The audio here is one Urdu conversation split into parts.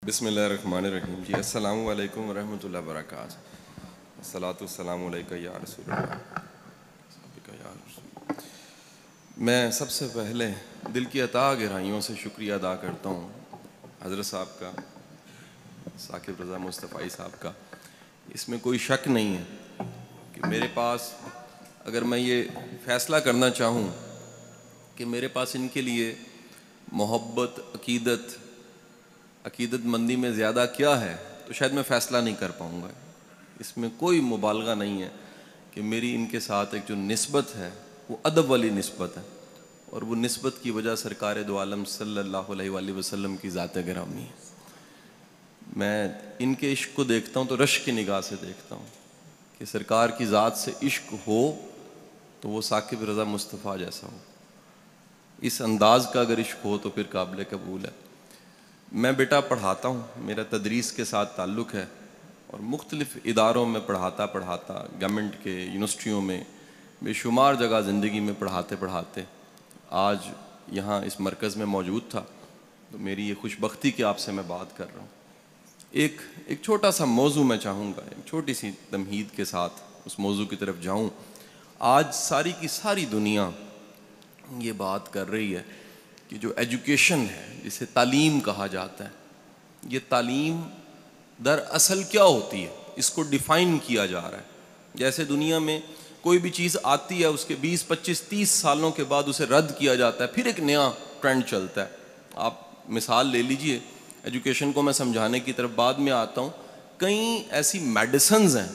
بسم اللہ الرحمن الرحیم. جی السلام علیکم ورحمۃ اللہ وبرکاتہ. الصلاۃ والسلام علیکہ یا رسول اللہ. میں سب سے پہلے دل کی عطا گہرائیوں سے شکریہ ادا کرتا ہوں حضرت صاحب کا، ثاقب رضا مصطفی صاحب کا. اس میں کوئی شک نہیں ہے کہ میرے پاس اگر میں یہ فیصلہ کرنا چاہوں کہ میرے پاس ان کے لیے محبت، عقیدت مندی میں زیادہ کیا ہے، تو شاید میں فیصلہ نہیں کر پاؤں گا. اس میں کوئی مبالغہ نہیں ہے کہ میری ان کے ساتھ ایک جو نسبت ہے وہ ادب والی نسبت ہے، اور وہ نسبت کی وجہ سرکار دو عالم صلی اللہ علیہ وآلہ وسلم کی ذات گرامی ہے. میں ان کے عشق کو دیکھتا ہوں تو رشک کی نگاہ سے دیکھتا ہوں کہ سرکار کی ذات سے عشق ہو تو وہ ثاقب رضا مصطفیٰ جیسا ہو. اس انداز کا اگر عشق ہو تو پھر قابل قبول ہے. میں بیٹا پڑھاتا ہوں، میرا تدریس کے ساتھ تعلق ہے، اور مختلف اداروں میں پڑھاتا گورنمنٹ کے یونیورسٹیوں میں بے شمار جگہ زندگی میں پڑھاتے آج یہاں اس مرکز میں موجود تھا. تو میری یہ خوش بختی کہ آپ سے میں بات کر رہا ہوں. ایک چھوٹا سا موضوع میں چاہوں گا، ایک چھوٹی سی تمہید کے ساتھ اس موضوع کی طرف جاؤں. آج ساری کی ساری دنیا یہ بات کر رہی ہے کہ جو ایجوکیشن ہے، جسے تعلیم کہا جاتا ہے، یہ تعلیم دراصل کیا ہوتی ہے، اس کو ڈیفائن کیا جا رہا ہے. جیسے دنیا میں کوئی بھی چیز آتی ہے اس کے 20 25 30 سالوں کے بعد اسے رد کیا جاتا ہے، پھر ایک نیا ٹرینڈ چلتا ہے. آپ مثال لے لیجئے، ایجوکیشن کو میں سمجھانے کی طرف بعد میں آتا ہوں. کئی ایسی میڈیسنز ہیں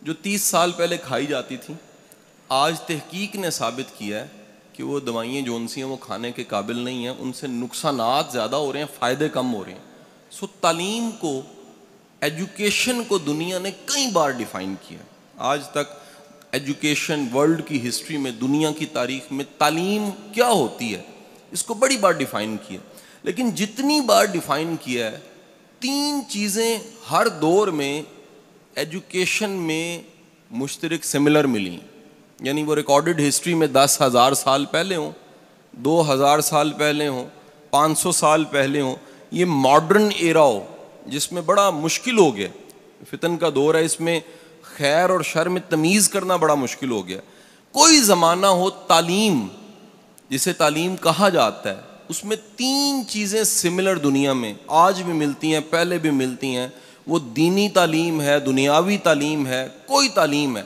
جو 30 سال پہلے کھائی جاتی تھیں، آج تحقیق نے ثابت کیا ہے کہ وہ دوائیں جو سی ہیں وہ کھانے کے قابل نہیں ہیں، ان سے نقصانات زیادہ ہو رہے ہیں، فائدے کم ہو رہے ہیں. تعلیم کو، ایجوکیشن کو دنیا نے کئی بار ڈیفائن کیا. آج تک ایجوکیشن ورلڈ کی ہسٹری میں، دنیا کی تاریخ میں تعلیم کیا ہوتی ہے اس کو بڑی بار ڈیفائن کیا. لیکن جتنی بار ڈیفائن کیا ہے، 3 چیزیں ہر دور میں ایجوکیشن میں مشترک سملر ملی. یعنی وہ ریکارڈڈ ہسٹری میں 10,000 سال پہلے ہوں، 2,000 سال پہلے ہوں، 500 سال پہلے ہوں، یہ ماڈرن ایرا ہو جس میں بڑا مشکل ہو گیا، فتن کا دور ہے، اس میں خیر اور شر میں تمیز کرنا بڑا مشکل ہو گیا. کوئی زمانہ ہو، تعلیم جسے تعلیم کہا جاتا ہے، اس میں 3 چیزیں سملر دنیا میں آج بھی ملتی ہیں، پہلے بھی ملتی ہیں. وہ دینی تعلیم ہے، دنیاوی تعلیم ہے، کوئی تعلیم ہے.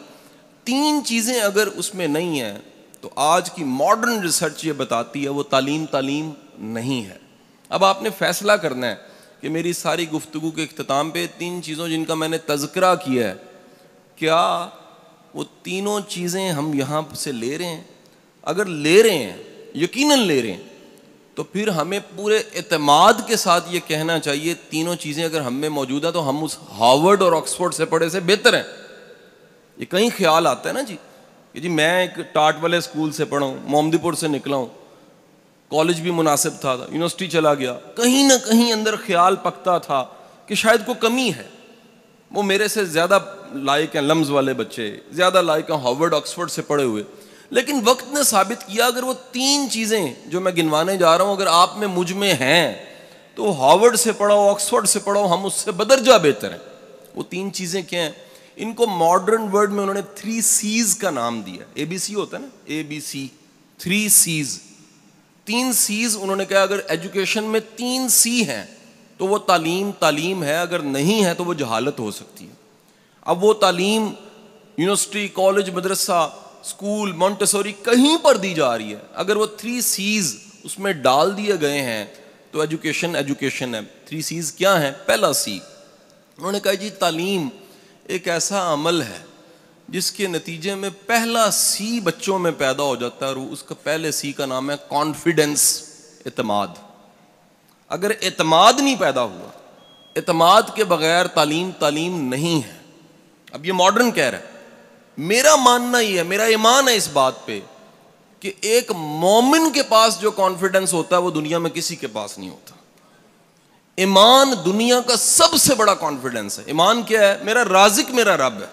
3 چیزیں اگر اس میں نہیں ہیں تو آج کی ماڈرن ریسرچ یہ بتاتی ہے وہ تعلیم نہیں ہے. اب آپ نے فیصلہ کرنا ہے کہ میری ساری گفتگو کے اختتام پہ 3 چیزوں جن کا میں نے تذکرہ کیا ہے، کیا وہ تینوں چیزیں ہم یہاں سے لے رہے ہیں؟ اگر لے رہے ہیں، یقیناً لے رہے ہیں، تو پھر ہمیں پورے اعتماد کے ساتھ یہ کہنا چاہیے تینوں چیزیں اگر ہم میں موجود ہیں تو ہم اس ہارورڈ اور آکسفورڈ سے پڑھے سے بہتر ہیں. یہ کہیں خیال آتا ہے نا کہ جی میں ایک ٹاٹ والے اسکول سے پڑھا ہوں، محمدی پور سے نکلا ہوں، کالج بھی مناسب تھا، یونیورسٹی چلا گیا، کہیں نہ کہیں اندر خیال پکتا تھا کہ شاید کوئی کمی ہے. وہ میرے سے زیادہ لائق ہیں لمز والے بچے، زیادہ لائق ہیں ہارورڈ آکسفورڈ سے پڑھے ہوئے. لیکن وقت نے ثابت کیا اگر وہ 3 چیزیں جو میں گنوانے جا رہا ہوں اگر آپ میں مجھ میں ہیں تو ہارورڈ سے پڑھو، آکسفورڈ سے پڑھو، ہم اس سے بدرجہ بہتر ہیں. وہ 3 چیزیں کیا ہیں؟ ان کو ماڈرن ورڈ میں انہوں نے 3 C's کا نام دیا. ABC ہوتا ہے نا، ABC، 3 C's. 3 C's انہوں نے کہا اگر ایجوکیشن میں 3 C ہیں تو وہ تعلیم ہے، اگر نہیں ہے تو وہ جہالت ہو سکتی ہے. اب وہ تعلیم یونیورسٹی، کالج، مدرسہ، اسکول، مونٹیسوری کہیں پر دی جا رہی ہے، اگر وہ 3 C's اس میں ڈال دیے گئے ہیں تو ایجوکیشن ہے. 3 C's کیا ہیں؟ پہلا C انہوں نے کہا جی تعلیم ایک ایسا عمل ہے جس کے نتیجے میں پہلا C بچوں میں پیدا ہو جاتا ہے، اور اس کا پہلے C کا نام ہے کانفیڈنس، اعتماد. اگر اعتماد نہیں پیدا ہوا، اعتماد کے بغیر تعلیم نہیں ہے. اب یہ ماڈرن کہہ رہا ہے، میرا ماننا یہ ہے، میرا ایمان ہے اس بات پہ کہ ایک مومن کے پاس جو کانفیڈنس ہوتا ہے وہ دنیا میں کسی کے پاس نہیں ہوتا. ایمان دنیا کا سب سے بڑا کانفیڈنس ہے. ایمان کیا ہے؟ میرا رازق میرا رب ہے.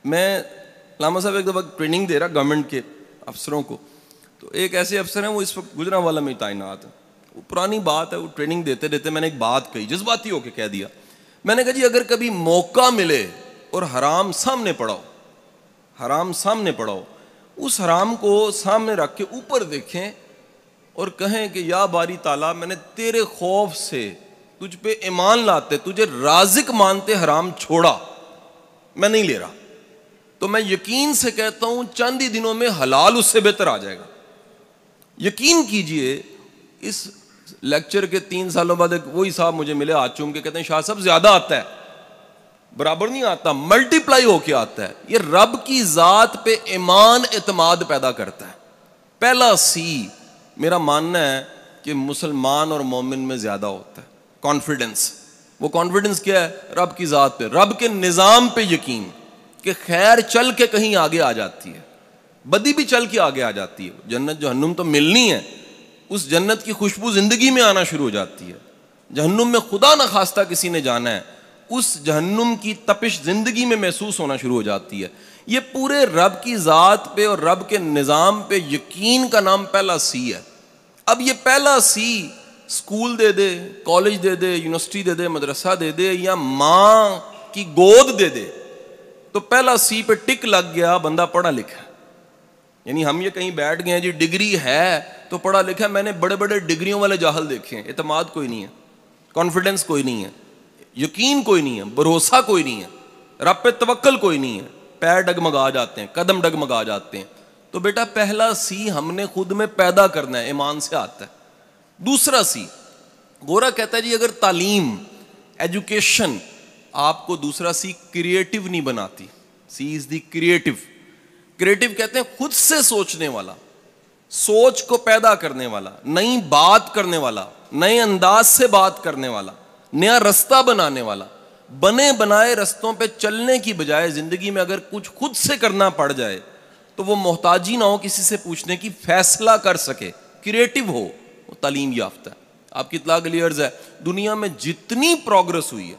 میں علامہ صاحب ایک دفعہ ٹریننگ دے رہا گورنمنٹ کے افسروں کو، تو ایک ایسے افسر ہیں وہ اس وقت گجرانوالہ میں تعینات ہیں. وہ پرانی بات ہے, وہ ٹریننگ دیتے دیتے میں نے ایک بات کہی, جذباتی ہو کے کہہ دیا. میں نے کہا جی اگر کبھی موقع ملے اور حرام سامنے پڑاؤ, حرام سامنے پڑاؤ, اس حرام کو سامنے رکھ کے اوپر دیکھیں اور کہیں کہ یا باری تعالیٰ میں نے تیرے خوف سے تجھ پہ ایمان لاتے, تجھے رازق مانتے حرام چھوڑا, میں نہیں لے رہا, تو میں یقین سے کہتا ہوں چند ہی دنوں میں حلال اس سے بہتر آ جائے گا. یقین کیجئے اس لیکچر کے 3 سالوں بعد ایک وہی صاحب مجھے ملے ہاتھ چوم کے, کہتے ہیں شاہ صاحب زیادہ آتا ہے, برابر نہیں آتا, ملٹی پلائی ہو کے آتا ہے. یہ رب کی ذات پہ ایمان اعتماد پیدا کرتا ہے. پہلا سی میرا ماننا ہے کہ مسلمان اور مومن میں زیادہ ہوتا ہے, کانفیڈنس. وہ کانفیڈنس کیا ہے؟ رب کی ذات پہ, رب کے نظام پہ یقین کہ خیر چل کے کہیں آگے آ جاتی ہے, بدی بھی چل کے آگے آ جاتی ہے. جنت جہنم تو ملنی ہے, اس جنت کی خوشبو زندگی میں آنا شروع ہو جاتی ہے. جہنم میں خدا نہ خواستہ کسی نے جانا ہے, اس جہنم کی تپش زندگی میں محسوس ہونا شروع ہو جاتی ہے. یہ پورے رب کی ذات پہ اور رب کے نظام پہ یقین کا نام پہلا سی ہے. اب یہ پہلا سی اسکول دے دے, کالج دے دے, یونیورسٹی دے دے, مدرسہ دے دے, یا ماں کی گود دے دے, تو پہلا سی پہ ٹک لگ گیا, بندہ پڑھا لکھا. یعنی ہم یہ کہیں بیٹھ گئے ہیں جی ڈگری ہے تو پڑھا لکھا. میں نے بڑے بڑے ڈگریوں والے جاہل دیکھے ہیں, اعتماد کوئی نہیں ہے, کانفیڈنس کوئی نہیں ہے, یقین کوئی نہیں ہے, بھروسہ کوئی نہیں ہے, رب پہ توکل کوئی نہیں ہے, پیر ڈگمگا جاتے ہیں, قدم ڈگمگا جاتے ہیں. تو بیٹا پہلا سی ہم نے خود میں پیدا کرنا ہے, ایمان سے آتا ہے. دوسرا سی, گورا کہتا ہے جی اگر تعلیم, ایجوکیشن آپ کو, دوسرا سی کریٹو نہیں بناتی. سی از دی کریٹو. کریٹو کہتے ہیں خود سے سوچنے والا, سوچ کو پیدا کرنے والا, نئی بات کرنے والا, نئے انداز سے بات کرنے والا, نیا رستہ بنانے والا. بنے بنائے رستوں پہ چلنے کی بجائے زندگی میں اگر کچھ خود سے کرنا پڑ جائے تو وہ محتاجی نہ ہو کسی سے پوچھنے کی, فیصلہ کر سکے, کریٹو ہو, وہ تعلیم یافتہ ہے. آپ کی اطلاع کے لیے عرض ہے, دنیا میں جتنی پروگرس ہوئی ہے,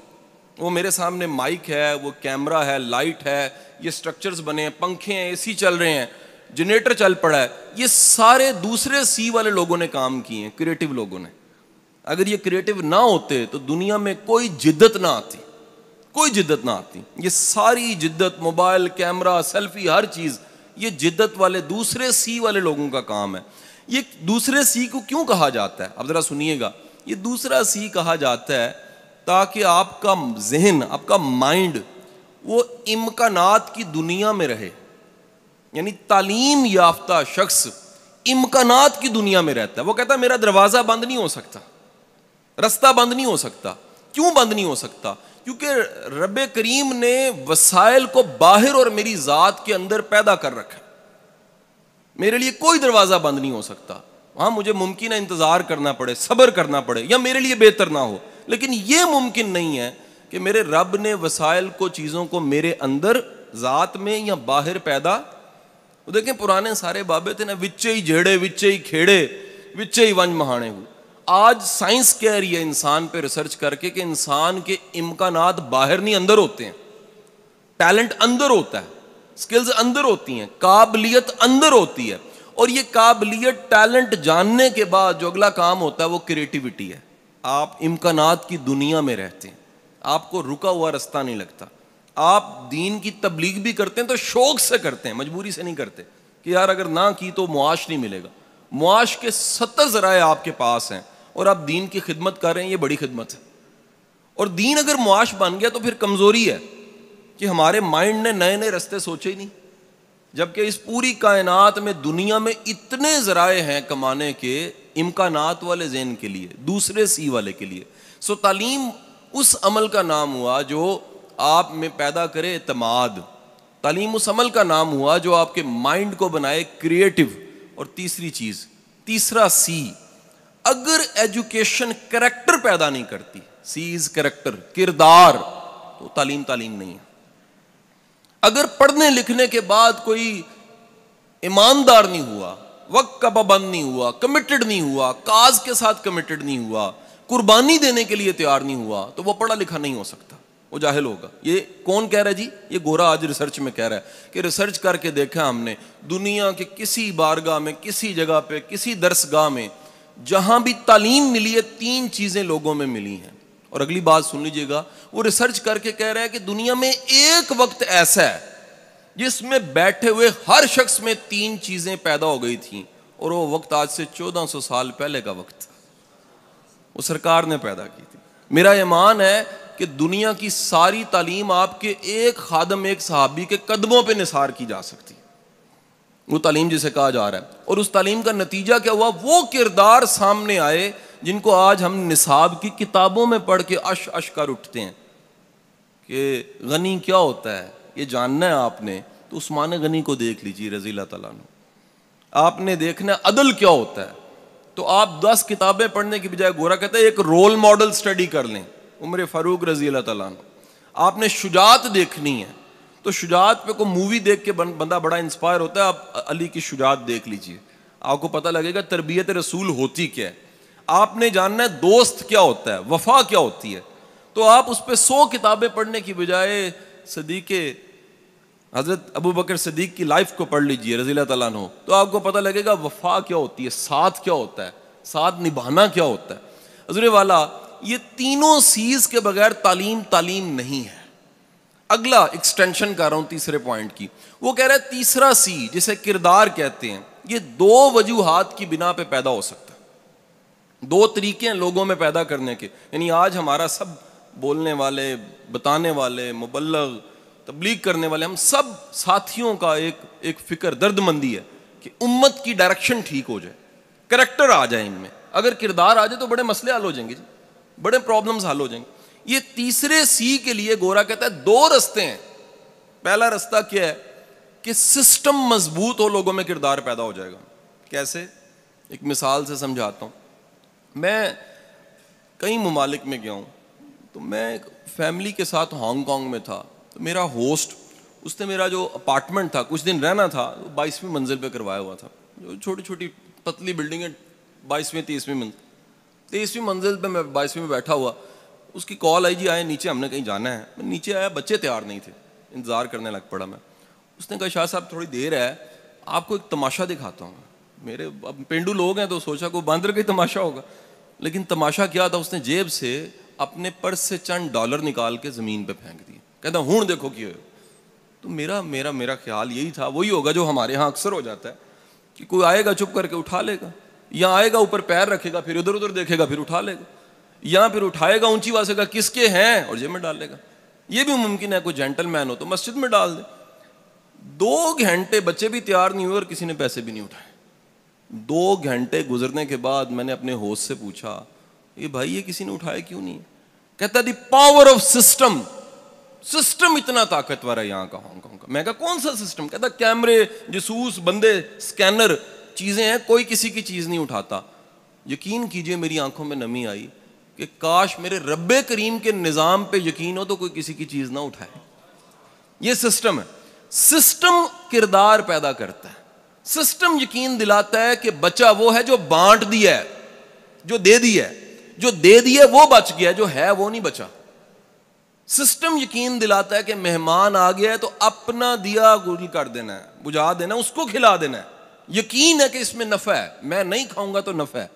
وہ میرے سامنے مائک ہے, وہ کیمرہ ہے, لائٹ ہے, یہ سٹرکچرز بنے ہیں, پنکھے ہیں, اے سی چل رہے ہیں, جنریٹر چل پڑا ہے, یہ سارے دوسرے سی والے لوگوں نے کام کیے ہیں, کریٹو لوگوں نے. اگر یہ کریٹو نہ ہوتے تو دنیا میں کوئی جدت نہ آتی, کوئی جدت نہ آتی. یہ ساری جدت, موبائل, کیمرہ, سیلفی, ہر چیز, یہ جدت والے دوسرے سی والے لوگوں کا کام ہے. یہ دوسرے سی کو کیوں کہا جاتا ہے؟ اب ذرا سنیے گا. یہ دوسرا سی کہا جاتا ہے تاکہ آپ کا ذہن, آپ کا مائنڈ وہ امکانات کی دنیا میں رہے. یعنی تعلیم یافتہ شخص امکانات کی دنیا میں رہتا ہے. وہ کہتا ہے میرا دروازہ بند نہیں ہو سکتا, رستہ بند نہیں ہو سکتا. کیوں بند نہیں ہو سکتا؟ کیونکہ رب کریم نے وسائل کو باہر اور میری ذات کے اندر پیدا کر رکھا. میرے لیے کوئی دروازہ بند نہیں ہو سکتا. ہاں مجھے ممکن ہے انتظار کرنا پڑے, صبر کرنا پڑے, یا میرے لیے بہتر نہ ہو, لیکن یہ ممکن نہیں ہے کہ میرے رب نے وسائل کو, چیزوں کو میرے اندر ذات میں یا باہر پیدا. وہ دیکھیں پرانے سارے بابے تھے نا, وچے ہی جھیڑے, وچے ہی کھیڑے, وچے ہی ونج مہانے ہوئے. آج سائنس کہہ رہی ہے انسان پہ ریسرچ کر کے کہ انسان کے امکانات باہر نہیں اندر ہوتے ہیں. ٹیلنٹ اندر ہوتا ہے, سکلز اندر ہوتی ہیں, قابلیت اندر ہوتی ہے. اور یہ قابلیت, ٹیلنٹ جاننے کے بعد جو اگلا کام ہوتا ہے وہ کریٹیوٹی ہے. آپ امکانات کی دنیا میں رہتے ہیں, آپ کو رکا ہوا رستہ نہیں لگتا. آپ دین کی تبلیغ بھی کرتے ہیں تو شوق سے کرتے ہیں, مجبوری سے نہیں کرتے کہ یار اگر نہ کی تو معاش نہیں ملے گا. معاش کے 70 ذرائع آپ کے پاس ہیں اور آپ دین کی خدمت کر رہے ہیں, یہ بڑی خدمت ہے. اور دین اگر معاش بن گیا تو پھر کمزوری ہے کہ ہمارے مائنڈ نے نئے نئے رستے سوچے ہی نہیں, جبکہ اس پوری کائنات میں, دنیا میں اتنے ذرائع ہیں کمانے کے, امکانات والے ذہن کے لیے, دوسرے سی والے کے لیے. سو تعلیم اس عمل کا نام ہوا جو آپ میں پیدا کرے اعتماد. تعلیم اس عمل کا نام ہوا جو آپ کے مائنڈ کو بنائے کریٹو. اور تیسری چیز, تیسرا سی, اگر ایجوکیشن کریکٹر پیدا نہیں کرتی, سی از کریکٹر, کردار, تو تعلیم نہیں ہے. اگر پڑھنے لکھنے کے بعد کوئی ایماندار نہیں ہوا, وقت کا پابند نہیں ہوا, کمیٹڈ نہیں ہوا, کاز کے ساتھ کمیٹڈ نہیں ہوا, قربانی دینے کے لیے تیار نہیں ہوا, تو وہ پڑھا لکھا نہیں ہو سکتا, وہ جاہل ہوگا. یہ کون کہہ رہا ہے جی؟ یہ گورا آج ریسرچ میں کہہ رہا ہے کہ ریسرچ کر کے دیکھا ہم نے, دنیا کے کسی بارگاہ میں, کسی جگہ پہ, کسی درس گاہ میں جہاں بھی تعلیم ملی ہے 3 چیزیں لوگوں میں ملی ہیں. اور اگلی بات سن لیجئے گا, وہ ریسرچ کر کے کہہ رہا ہے کہ دنیا میں ایک وقت ایسا ہے جس میں بیٹھے ہوئے ہر شخص میں 3 چیزیں پیدا ہو گئی تھیں, اور وہ وقت آج سے 1400 سال پہلے کا وقت تھا, وہ سرکار نے پیدا کی تھی. میرا ایمان ہے کہ دنیا کی ساری تعلیم آپ کے ایک خادم, ایک صحابی کے قدموں پہ نثار کی جا سکتی, وہ تعلیم جسے کہا جا رہا ہے. اور اس تعلیم کا نتیجہ کیا ہوا؟ وہ کردار سامنے آئے جن کو آج ہم نصاب کی کتابوں میں پڑھ کے اش کر اٹھتے ہیں کہ غنی کیا ہوتا ہے, یہ جاننا ہے آپ نے تو عثمان غنی کو دیکھ لیجیے رضی اللہ تعالیٰ عنہ. آپ نے دیکھنا ہے عدل کیا ہوتا ہے تو آپ 10 کتابیں پڑھنے کی بجائے گورا کہتا ہے ایک رول ماڈل سٹڈی کر لیں, عمر فاروق رضی اللہ تعالیٰ عنہ. آپ نے شجاعت دیکھنی ہے تو شجاعت پہ کوئی مووی دیکھ کے بندہ بڑا انسپائر ہوتا ہے, آپ علی کی شجاعت دیکھ لیجئے, آپ کو پتہ لگے گا تربیت رسول ہوتی کیا ہے. آپ نے جاننا ہے دوست کیا ہوتا ہے, وفا کیا ہوتی ہے, تو آپ اس پہ 100 کتابیں پڑھنے کی بجائے صدیق حضرت ابو بکر صدیق کی لائف کو پڑھ لیجئے رضی اللہ تعالیٰ عنہ, تو آپ کو پتہ لگے گا وفا کیا ہوتی ہے, ساتھ کیا ہوتا ہے, ساتھ نبھانا کیا ہوتا ہے. حضور والا یہ تینوں سیز کے بغیر تعلیم نہیں ہے. اگلا ایکسٹینشن کر رہا ہوں تیسرے پوائنٹ کی, وہ کہہ رہا ہے تیسرا سی جسے کردار کہتے ہیں, یہ 2 وجوہات کی بنا پہ پیدا ہو سکتا ہے. 2 طریقے ہیں لوگوں میں پیدا کرنے کے. یعنی آج ہمارا سب بولنے والے, بتانے والے, مبلغ, تبلیغ کرنے والے, ہم سب ساتھیوں کا ایک فکر درد مندی ہے کہ امت کی ڈائریکشن ٹھیک ہو جائے, کریکٹر آ جائے ان میں. اگر کردار آ جائے تو بڑے مسئلے حل ہو جائیں گے جی, بڑے پرابلمز حل ہو جائیں گے. یہ تیسرے سی کے لیے گورا کہتا ہے 2 رستے ہیں. پہلا رستہ کیا ہے کہ سسٹم مضبوط ہو, لوگوں میں کردار پیدا ہو جائے گا. کیسے؟ ایک مثال سے سمجھاتا ہوں. میں کئی ممالک میں گیا ہوں, تو میں ایک فیملی کے ساتھ ہانگ کانگ میں تھا, تو میرا ہوسٹ, اس نے میرا جو اپارٹمنٹ تھا کچھ دن رہنا تھا 22ویں منزل پہ کروایا ہوا تھا. جو چھوٹی چھوٹی پتلی بلڈنگ ہے, 22ویں 30ویں منزل, 23ویں منزل پہ میں 22ویں میں بیٹھا ہوا. اس کی کال آئی, جی آئے نیچے, ہم نے کہیں جانا ہے. میں نیچے آیا, بچے تیار نہیں تھے, انتظار کرنے لگ پڑا میں. اس نے کہا شاہ صاحب تھوڑی دیر ہے, آپ کو ایک تماشا دکھاتا ہوں. میرے اب پینڈو لوگ ہیں تو سوچا کوئی باندر کا ہی تماشا ہوگا, لیکن تماشا کیا تھا, اس نے جیب سے اپنے پرس سے چند ڈالر نکال کے زمین پہ پھینک دیے. کہتا ہوں دیکھو کیا. تو میرا خیال یہی تھا, وہی ہوگا جو ہمارے ہاں اکثر ہو جاتا ہے کہ کوئی آئے گا چپ کر کے اٹھا لے گا, یا آئے گا اوپر پیر رکھے گا, پھر ادھر ادھر دیکھے گا, پھر اٹھا لے گا, یا پھر اٹھائے گا اونچی آواز سے گا کس کے ہیں اور جیب میں ڈال لے گا. یہ بھی ممکن ہے کوئی جینٹل مین ہو تو مسجد میں ڈال دے. 2 گھنٹے بچے بھی تیار نہیں ہوئے اور کسی نے پیسے بھی نہیں اٹھائے. 2 گھنٹے گزرنے کے بعد میں نے اپنے ہوسٹ سے پوچھا, یہ بھائی یہ کسی نے اٹھائے کیوں نہیں؟ کہتا the power of system, system اتنا طاقتور ہے یہاں کا, ہانگ کانگ کا. میں کہا کون سا سسٹم؟ کہتا کیمرے, جاسوس, بندے, اسکینر, چیزیں ہیں, کوئی کسی کی چیز نہیں اٹھاتا. یقین کیجئے میری آنکھوں میں نمی آئی کہ کاش میرے رب کریم کے نظام پہ یقین ہو تو کوئی کسی کی چیز نہ اٹھائے. یہ سسٹم ہے. سسٹم کردار پیدا کرتا ہے. سسٹم یقین دلاتا ہے کہ بچہ وہ ہے جو بانٹ دیا ہے, جو دے دیا ہے, جو دے دیا وہ بچ گیا, جو ہے وہ نہیں بچا. سسٹم یقین دلاتا ہے کہ مہمان آ گیا ہے تو اپنا دیا گل کر دینا ہے, بجھا دینا, اس کو کھلا دینا ہے. یقین ہے کہ اس میں نفع ہے, میں نہیں کھاؤں گا تو نفع ہے.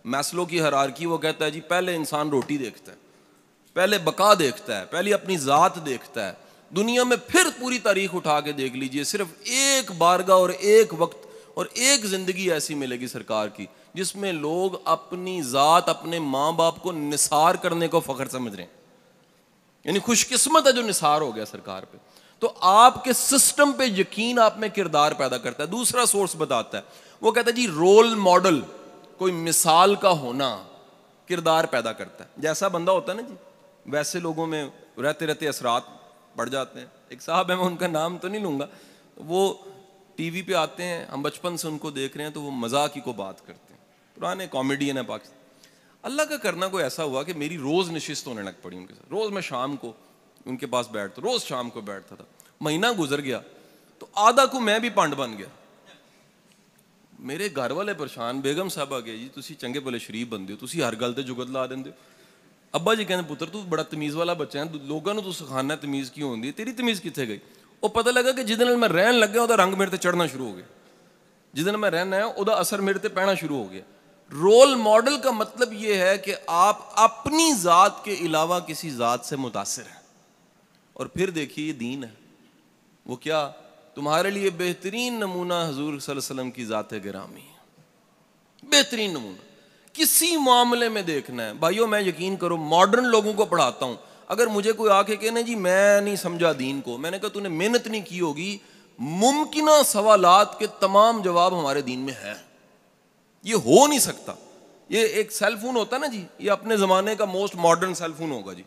میسلو کی ہیرارکی وہ کہتا ہے جی پہلے انسان روٹی دیکھتا ہے, پہلے بقا دیکھتا ہے, پہلے اپنی ذات دیکھتا ہے. دنیا میں پھر پوری تاریخ اٹھا کے دیکھ لیجئے, صرف ایک بارگاہ اور ایک وقت اور ایک زندگی ایسی ملے گی سرکار کی جس میں لوگ اپنی ذات, اپنے ماں باپ کو نثار کرنے کو فخر سمجھ رہے ہیں. یعنی خوش قسمت ہے جو نثار ہو گیا سرکار پہ. تو آپ کے سسٹم پہ یقین آپ میں کردار پیدا کرتا ہے. دوسرا سورس بتاتا ہے, وہ کہتا ہے جی رول ماڈل, کوئی مثال کا ہونا کردار پیدا کرتا ہے. جیسا بندہ ہوتا ہے نا جی, ویسے لوگوں میں رہتے رہتے اثرات پڑ جاتے ہیں. ایک صاحب ہے, میں ان کا نام تو نہیں لوں گا, وہ ٹی وی پہ آتے ہیں, ہم بچپن سے ان کو دیکھ رہے ہیں, تو وہ مذاق ہی کو بات کرتے ہیں, پرانے کامیڈین ہیں پاکستان. اللہ کا کرنا کوئی ایسا ہوا کہ میری روز نشست ہونے لگ پڑی ان کے ساتھ. روز میں شام کو ان کے پاس بیٹھتا, روز شام کو بیٹھتا تھا. مہینہ گزر گیا تو آدھا کو میں بھی پانڈ بن گیا. میرے گھر والے پریشان, بیگم صاحب آ گئے, جی تسی چنگے بھلے شریف بندے ہو, تسی ہر گل تے جگت لا دیندے ہو. ابا جی کہنے پتر تو بڑا تمیز والا بچہ ہے, لوگوں تو سکھانا تمیز کیوں ہوندی ہے, تیری تمیز کتنے گئی؟ وہ پتہ لگا کہ جدن میں رہن لگا وہ رنگ میرے تے چڑھنا شروع ہو گیا, جدن میں رہنا ہے وہ اثر میرے تے پینا شروع ہو گیا. رول ماڈل کا مطلب یہ ہے کہ آپ اپنی ذات کے علاوہ کسی ذات سے متاثر ہیں. اور پھر دیکھیے یہ دین ہے. وہ کیا؟ تمہارے لیے بہترین نمونہ حضور صلی اللہ علیہ وسلم کی ذات گرامی ہے. بہترین نمونہ کسی معاملے میں دیکھنا ہے. بھائیو میں یقین کرو ماڈرن لوگوں کو پڑھاتا ہوں, اگر مجھے کوئی آ کے کہنے جی میں نہیں سمجھا دین کو, میں نے کہا تو نے محنت نہیں کی ہوگی. ممکنہ سوالات کے تمام جواب ہمارے دین میں ہیں. یہ ہو نہیں سکتا. یہ ایک سیل فون ہوتا ہے نا جی, یہ اپنے زمانے کا موسٹ ماڈرن سیل فون ہوگا جی.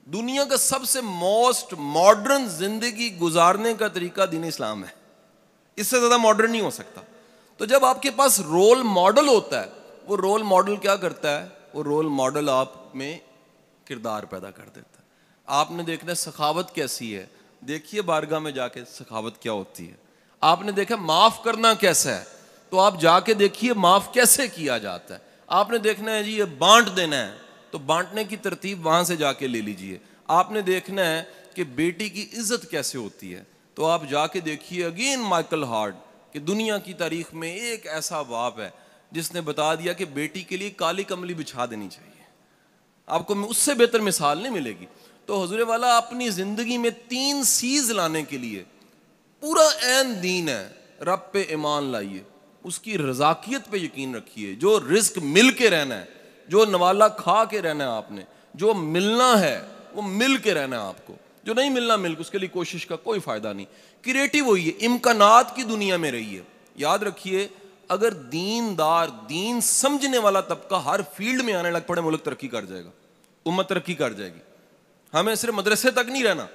دنیا کا سب سے موسٹ ماڈرن زندگی گزارنے کا طریقہ دین اسلام ہے. اس سے زیادہ ماڈرن نہیں ہو سکتا. تو جب آپ کے پاس رول ماڈل ہوتا ہے, وہ رول ماڈل کیا کرتا ہے؟ وہ رول ماڈل آپ میں کردار پیدا کر دیتا ہے. آپ نے دیکھنا سخاوت کیسی ہے, دیکھیے بارگاہ میں جا کے سخاوت کیا ہوتی ہے. آپ نے دیکھا معاف کرنا کیسا ہے, تو آپ جا کے دیکھیے معاف کیسے کیا جاتا ہے. آپ نے دیکھنا ہے جی یہ بانٹ دینا ہے, تو بانٹنے کی ترتیب وہاں سے جا کے لے لیجئے. آپ نے دیکھنا ہے کہ بیٹی کی عزت کیسے ہوتی ہے, تو آپ جا کے دیکھیے اگین مائیکل ہارٹ, کہ دنیا کی تاریخ میں ایک ایسا باپ ہے جس نے بتا دیا کہ بیٹی کے لیے کالی کملی بچھا دینی چاہیے. آپ کو اس سے بہتر مثال نہیں ملے گی. تو حضور والا اپنی زندگی میں 3 چیز لانے کے لیے پورا عین دین ہے. رب پہ ایمان لائیے, اس کی رزاقیت پہ یقین رکھیے, جو رزق مل کے رہنا ہے, جو نوالا کھا کے رہنا ہے آپ نے, جو ملنا ہے وہ مل کے رہنا ہے آپ کو, جو نہیں ملنا مل کے اس کے لیے کوشش کا کوئی فائدہ نہیں. کریٹو ہوئیے, امکانات کی دنیا میں رہیے. یاد رکھیے اگر دیندار, دین سمجھنے والا طبقہ ہر فیلڈ میں آنے لگ پڑے, ملک ترقی کر جائے گا, امت ترقی کر جائے گی. ہمیں صرف مدرسے تک نہیں رہنا,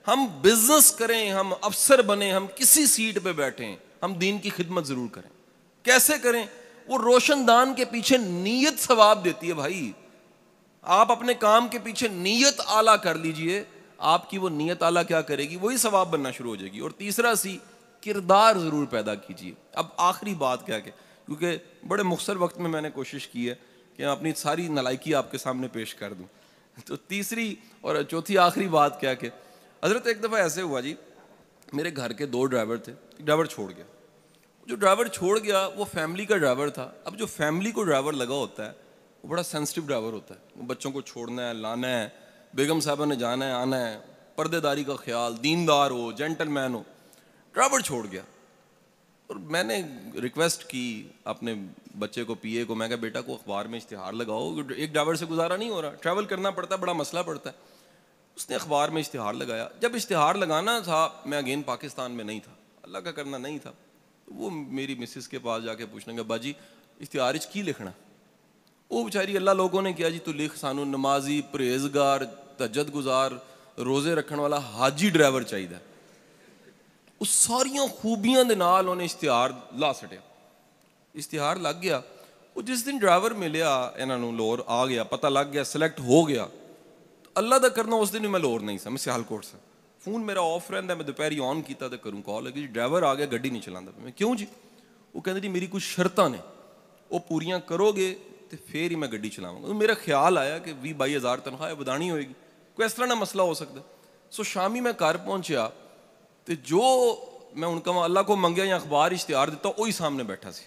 ہم بزنس کریں, ہم افسر بنیں, ہم کسی سیٹ پہ بیٹھیں, ہم دین کی خدمت ضرور کریں. کیسے کریں؟ وہ روشن دان کے پیچھے نیت ثواب دیتی ہے بھائی. آپ اپنے کام کے پیچھے نیت اعلیٰ کر لیجئے, آپ کی وہ نیت اعلیٰ کیا کرے گی؟ وہی ثواب بننا شروع ہو جائے گی. اور تیسرا کردار ضرور پیدا کیجیے. اب آخری بات کیا کہ کیونکہ بڑے مختصر وقت میں نے کوشش کی ہے کہ اپنی ساری نالائکی آپ کے سامنے پیش کر دوں. تو تیسری اور چوتھی آخری بات کیا کہ حضرت ایک دفعہ ایسے ہوا جی, میرے گھر کے 2 ڈرائیور تھے, ڈرائیور چھوڑ گیا. جو ڈرائیور چھوڑ گیا وہ فیملی کا ڈرائیور تھا. اب جو فیملی کو ڈرائیور لگا ہوتا ہے وہ بڑا سینسٹیو ڈرائیور ہوتا ہے. وہ بچوں کو چھوڑنا ہے, لانا ہے, بیگم صاحبہ نے جانا ہے, آنا ہے, پردے داری کا خیال, دیندار ہو, جینٹل مین ہو. ڈرائیور چھوڑ گیا اور میں نے ریکویسٹ کی اپنے بچے کو, پی اے کو, میں کہا بیٹا کو اخبار میں اشتہار لگاؤ, ایک ڈرائیور سے گزارا نہیں ہو رہا, ٹریول کرنا پڑتا ہے, بڑا مسئلہ پڑتا ہے. اس نے اخبار میں اشتہار لگایا. جب اشتہار لگانا تھا, میں اگین پاکستان میں نہیں تھا, اللہ کا کرنا نہیں تھا, تو وہ میری مسز کے پاس جا کے پوچھنے گا باجی اشتہار کی لکھنا. وہ بیچاری اللہ لوگوں نے کیا جی تو لکھ سانو نمازی, پرہیزگار, تہجد گزار, روزے رکھن والا حاجی ڈرائیور چاہیے. اس ساریاں خوبیاں دے نال انہیں اشتہار لا سٹیا. اشتہار لگ گیا. وہ جس دن ڈرائیور ملیا انہاں نوں, لاہور آ گیا, پتہ لگ گیا, سلیکٹ ہو گیا. اللہ دا کرنا اس دن میں لاہور نہیں سا, میں سیالکوٹ سے. فون میرا آف رہندا, میں دوپہری آن کیتا تے کروں کال لگی, ڈرائیور آ گیا, گڈی نہیں چلاندا. میں کیوں جی؟ وہ کہندے جی میری کچھ شرطاں نے, وہ پوریاں کرو گے تو پھر ہی میں گڈی چلاواں گا. میرا خیال آیا کہ 20-22 ہزار تنخواہ بدانی ہوئے گی, کوئی اس طرح نہ مسئلہ ہو سکتا. سو شامی میں گھر پہنچیا تو جو میں ان کا اللہ کو منگیا یا اخبار اشتہار دیتا, وہی سامنے بیٹھا سی,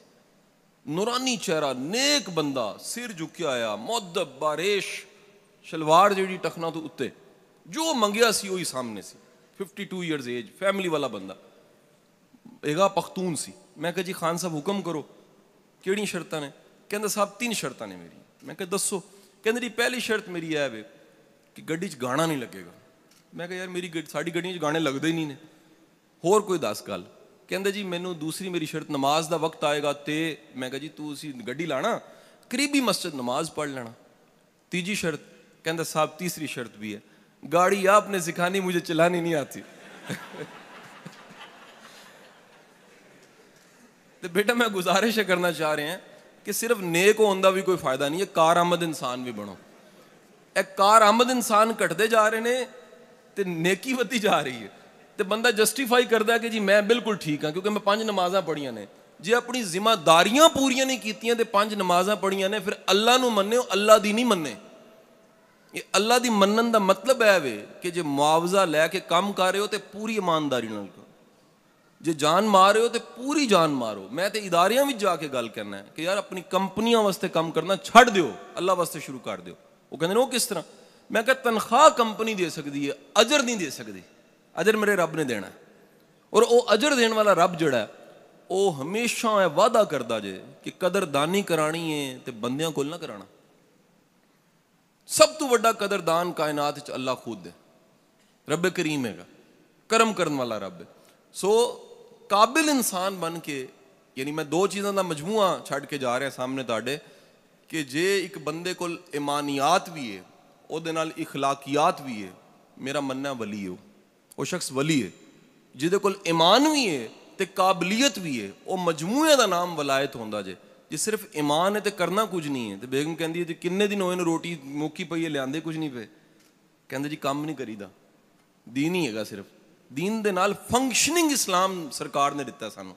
نورانی چہرہ, نیک بندہ, سر جھکیا آیا, مؤدب, باریش, شلوار جیڑی ٹخنا تو اتے, جو منگیا سی وہی سامنے سی. 52 ایئرز ایج, فیملی والا بندہ, ایگا پختون سی. میں کہا جی خان صاحب حکم کرو, کیڑی شرطاں نے؟ کہندا صاحب 3 شرطاں نے میری. میں کہا دسو. کہندا جی پہلی شرط میری ہے کہ گڈی چ گانا نہیں لگے گا. میں کہا یار میری ساڈی گڈیاں چ گانے لگدے ہی نہیں نے, ہور کوئی 10 گل. کہندا جی مینوں دوسری میری شرط, نماز دا وقت آئے گا تے. میں کہا جی تو اسی گڈی لانا, قریبی مسجد نماز پڑھ لینا. تیجی شرط. کہندا صاحب تیسری شرط بھی ہے, گاڑی آپ نے سکھانی, مجھے چلانی نہیں آتی. تو بیٹا میں گزارش کرنا چاہ رہے ہیں کہ صرف نیک ہونے دا بھی کوئی فائدہ نہیں ہے, کارآمد انسان بھی بنو. ایک کارآمد انسان کٹتے جا رہے ہیں تے نیکی ودی جا رہی ہے, تے بندہ جسٹیفائی کردا ہے کہ جی میں بالکل ٹھیک ہاں کیونکہ میں 5 نمازاں پڑھیاں نے. جی اپنی ذمہ داریاں پوریاں نہیں کیتیاں تے 5 نمازاں پڑھیاں نے, پھر اللہ نو مننے, اللہ دی نہیں مننے. یہ اللہ دی منن دا مطلب ہے وے کہ جے معاوضہ لے کے کام کر رہے ہو تے پوری ایمانداری نال کرو. ਜੇ ਜਾਨ ਮਾਰ ਰਹੇ ਹੋ ਤੇ ਪੂਰੀ ਜਾਨ ਮਾਰੋ। ਮੈਂ ਤੇ ਇਦਾਰਿਆਂ ਵਿੱਚ ਜਾ ਕੇ ਗੱਲ ਕਰਨਾ ਹੈ ਕਿ ਯਾਰ ਆਪਣੀ ਕੰਪਨੀਆਂ ਵਾਸਤੇ ਕੰਮ ਕਰਨਾ ਛੱਡ ਦਿਓ, ਅੱਲਾ ਵਾਸਤੇ ਸ਼ੁਰੂ ਕਰ ਦਿਓ। ਉਹ ਕਹਿੰਦੇ ਨੇ ਉਹ ਕਿਸ ਤਰ੍ਹਾਂ? ਮੈਂ ਕਿਹਾ ਤਨਖਾਹ ਕੰਪਨੀ ਦੇ ਸਕਦੀ ਹੈ, ਅਜਰ ਨਹੀਂ ਦੇ ਸਕਦੀ। ਅਜਰ ਮੇਰੇ ਰੱਬ ਨੇ ਦੇਣਾ, ਔਰ ਉਹ ਅਜਰ ਦੇਣ ਵਾਲਾ ਰੱਬ ਜਿਹੜਾ ਉਹ ਹਮੇਸ਼ਾ ਇਹ ਵਾਅਦਾ ਕਰਦਾ ਜੇ ਕਿ ਕਦਰਦਾਨੀ ਕਰਾਣੀ ਹੈ ਤੇ ਬੰਦਿਆਂ ਕੋਲ ਨਾ ਕਰਾਣਾ। ਸਭ ਤੋਂ ਵੱਡਾ ਕਦਰਦਾਨ ਕਾਇਨਾਤ ਵਿੱਚ ਅੱਲਾ ਖੁਦ ਹੈ, ਰੱਬ ਕਰੀਮ ਹੈਗਾ, ਕਰਮ ਕਰਨ ਵਾਲਾ ਰੱਬ ਹੈ। ਸੋ ਕਾਬਿਲ ਇਨਸਾਨ ਬਣ ਕੇ, ਯਾਨੀ ਮੈਂ ਦੋ ਚੀਜ਼ਾਂ ਦਾ ਮਜਮੂਆ ਛੱਡ ਕੇ ਜਾ ਰਿਹਾ ਸਾਹਮਣੇ ਤੁਹਾਡੇ, ਕਿ ਜੇ ਇੱਕ ਬੰਦੇ ਕੋਲ ਇਮਾਨੀਆਤ ਵੀ ਹੈ, ਉਹਦੇ ਨਾਲ ਇਖਲਾਕੀਆਤ ਵੀ ਹੈ, ਮੇਰਾ ਮੰਨਣਾ ਵਲੀ ਹੈ, ਉਹ ਸ਼ਖਸ ਵਲੀ ਹੈ। ਜਿਹਦੇ ਕੋਲ ਈਮਾਨ ਵੀ ਹੈ ਤੇ ਕਾਬਲੀਅਤ ਵੀ ਹੈ, ਉਹ ਮਜਮੂਏ ਦਾ ਨਾਮ ਵਲਾਇਤ ਹੁੰਦਾ ਜੇ। ਜੇ ਸਿਰਫ ਈਮਾਨ ਹੈ ਤੇ ਕਰਨਾ ਕੁਝ ਨਹੀਂ ਹੈ। ਤੇ ਬੇਗਮ ਕਹਿੰਦੀ ਹੈ ਜੀ ਕਿੰਨੇ ਦਿਨ ਹੋਏ ਨੇ ਰੋਟੀ ਮੁੱਕੀ ਪਈ ਹੈ, ਲਿਆਂਦੇ ਕੁਝ ਨਹੀਂ ਪਏ। ਕਹਿੰਦੇ ਜੀ ਕੰਮ ਨਹੀਂ ਕਰੀਦਾ, ਦੀਨ ਹੀ ਹੈਗਾ ਸਿਰਫ। ਦੀਨ ਦੇ ਨਾਲ ਫੰਕਸ਼ਨਿੰਗ ਇਸਲਾਮ ਸਰਕਾਰ ਨੇ ਦਿੱਤਾ ਸਾਨੂੰ।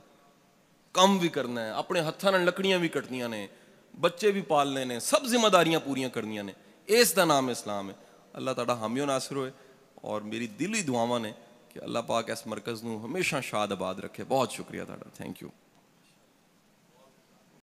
ਕੰਮ ਵੀ ਕਰਨਾ ਹੈ, ਆਪਣੇ ਹੱਥਾਂ ਨਾਲ ਲੱਕੜੀਆਂ ਵੀ ਕੱਟਣੀਆਂ ਨੇ, ਬੱਚੇ ਵੀ ਪਾਲਨੇ ਨੇ, ਸਭ ਜ਼ਿੰਮੇਦਾਰੀਆਂ ਪੂਰੀਆਂ ਕਰਨੀਆਂ ਨੇ। ਇਸ ਦਾ ਨਾਮ ਇਸਲਾਮ ਹੈ। ਅੱਲਾਹ ਤੁਹਾਡਾ ਹਾਮੀ ਨਾਸਿਰ ਹੋਏ। ਔਰ ਮੇਰੀ ਦਿਲੀ ਦੁਆਵਾਂ ਨੇ کہ اللہ پاک اس مرکز نو ہمیشہ شاد آباد رکھے۔ بہت شکریہ تہاڈا، تھینک یو۔